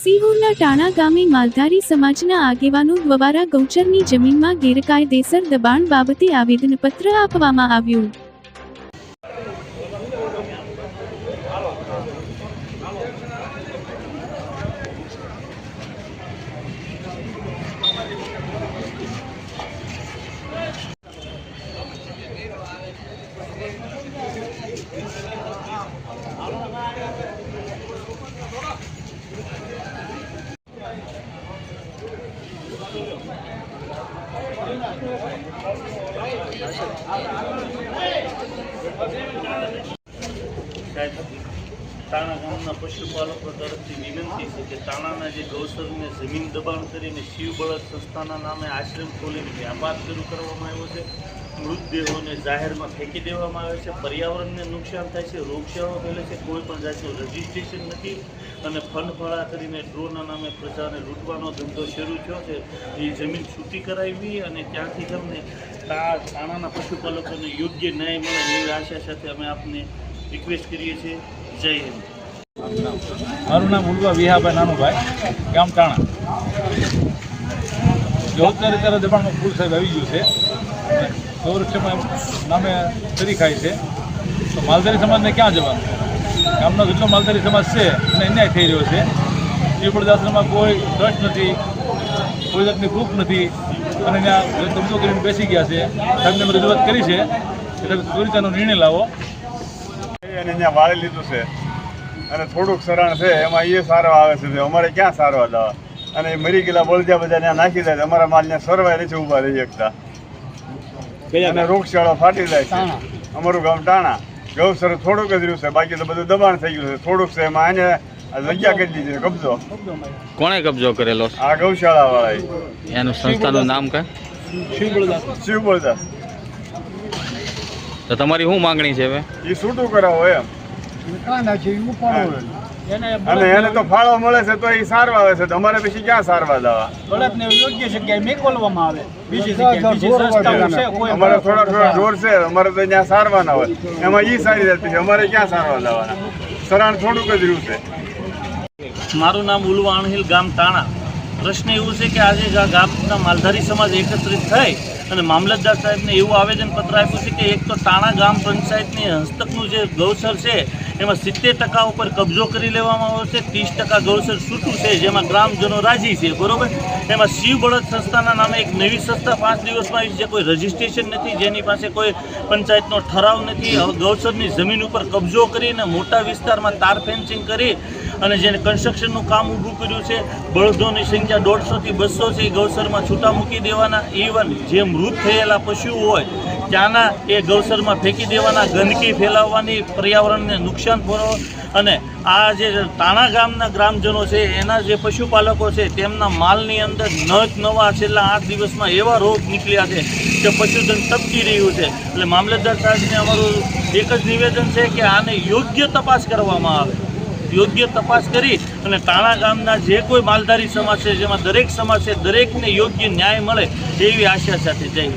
સિહોરના ટાણા ગામે માલધારી સમાજના આગેવાનો દ્વારા ગૌચરની જમીનમાં ગેરકાયદેસર દબાણ બાબતે આવેદનપત્ર આપવામાં આવ્યું। તાણા ગામના પશુપાલકો તરફથી વિનંતી છે કે તાણાના જે ગૌસરને જમીન દબાણ કરીને શિવ બળદ સંસ્થાના નામે આશ્રમ ખોલીને વ્યાપાર શરૂ કરવામાં આવ્યો છે। મૃતદેહોને જાહેરમાં ફેંકી દેવામાં આવે છે, પર્યાવરણને નુકસાન થાય છે, રોગચાળો ફેલે છે, કોઈ પણ જાતનું રજિસ્ટ્રેશન નથી અને ફંડફાળા કરીને ડ્રોના નામે પ્રજાને લૂંટવાનો ધંધો શરૂ થયો છે। એ જમીન છૂટી કરાવી અને ત્યાંથી તમને તાણાના પશુપાલકોને યોગ્ય ન્યાય મળે એવી આશા સાથે અમે આપને રિક્વેસ્ટ કરીએ છીએ। જય હિન્દ। મારું નામ ઉલવા વિહાભાઈ નાનુભાઈ, ગામ ટાણા। જવાબદારી ત્યારે દબાણમાં ફૂલ સાહેબ આવી ગયું છે, ગૌરક્ષમાં નામે તરી ખાય છે, તો માલધારી સમાજને ક્યાં જવાનું? ગામનો જેટલો માલધારી સમાજ છે એને અન્યાય થઈ રહ્યો છે। શિવબળદાસમાં કોઈ ટ્રસ્ટ નથી, કોઈ જાતની પ્રૂફ નથી અને ત્યાં કબજો કરીને બેસી ગયા છે। સાહેબને અમે રજૂઆત કરી છે એટલે ત્વરિતનો નિર્ણય લાવો। અને ત્યાં વાળી લીધું છે અને થોડુંક સરણ છે એમાં એ સારવા આવે છે, અમારે ક્યાં સારવા દવા? અને મરી ગયેલા બળજા બધા ત્યાં નાખી જાય, અમારા માલ ત્યાં સરવાય નથી ઊભા રહી શકતા અને રોગચાળો ફાટી જાય છે। અમારું ગામ ટાણા, ગૌસર થોડુંક જ રહ્યું છે, બાકી તો બધું દબાણ થઈ ગયું છે। થોડુંક છે એમાં આને જગ્યા કરી દીધી છે, કબજો। કોણે કબજો કરેલો? આ ગૌશાળા વાળા। એનું સંસ્થાનું નામ કઈ? શિવબળદાસ। તો તમારી શું માંગણી છે હવે? એ છૂટું કરાવો એમ, અને એને તો ફાળો મળે છે તો એ સારવા આવે છે, તો અમારે પછી ક્યાં સારવા દવા? બળદને યોગ્ય જગ્યાએ મેકવવામાં આવે, બીજી જગ્યાએ બીજી સંસ્થાઓ છે, કોઈ અમારે થોડા ઢોર છે, અમારે તો ત્યાં સારવાના હોય, એમાં ઈ સારી જતી છે, અમારે ક્યાં સારવા દવાના? સરાણ થોડુંક જ રહ્યું છે। મારું નામ ઉલવા અણહિલ, ગામ ટાણા। પ્રશ્ન એવું છે કે આજે ગામના માલધારી સમાજ એકત્રિત થઈ અને મામલતદાર સાહેબને એવું આવેદનપત્ર આપ્યું છે કે એક તો ટાણા ગામ પંચાયતની હસ્તકનું જે ગૌસર છે એમાં 70% ઉપર કબજો કરી લેવામાં આવ્યો છે, 30% ગૌસર છૂટું છે જેમાં ગ્રામજનો રાજી છે, બરોબર। એમાં શિવ બળદ સંસ્થાના નામે એક નવી સંસ્થા 5 દિવસમાં આવી છે, કોઈ રજિસ્ટ્રેશન નથી, જેની પાસે કોઈ પંચાયતનો ઠરાવ નથી, ગૌસરની જમીન ઉપર કબજો કરીને મોટા વિસ્તારમાં તાર ફેન્સિંગ કરી અને જેને કન્સ્ટ્રક્શનનું કામ ઊભું કર્યું છે। બળદોની સંખ્યા 150 થી 200 છે, ગૌસરમાં છૂટા મૂકી દેવાના, ઇવન જે મૃત થયેલા પશુઓ હોય ત્યાંના એ ગૌસરમાં ફેંકી દેવાના, ગંદકી ફેલાવવાની, પર્યાવરણને નુકસાન પહોંચો અને આ જે તાણા ગામના ગ્રામજનો છે એના જે પશુપાલકો છે તેમના માલની અંદર નવા છેલ્લા 8 દિવસમાં એવા રોગ નીકળ્યા છે કે પશુધન ટપકી રહ્યું છે। એટલે મામલતદાર સાહેબને અમારું એક જ નિવેદન છે કે આને યોગ્ય તપાસ કરવામાં આવે, યોગ્ય તપાસ કરી અને તાણા ગામના જે કોઈ માલધારી સમાજ છે જેમાં દરેક સમાજ છે દરેકને યોગ્ય ન્યાય મળે એવી આશા સાથે જઈ।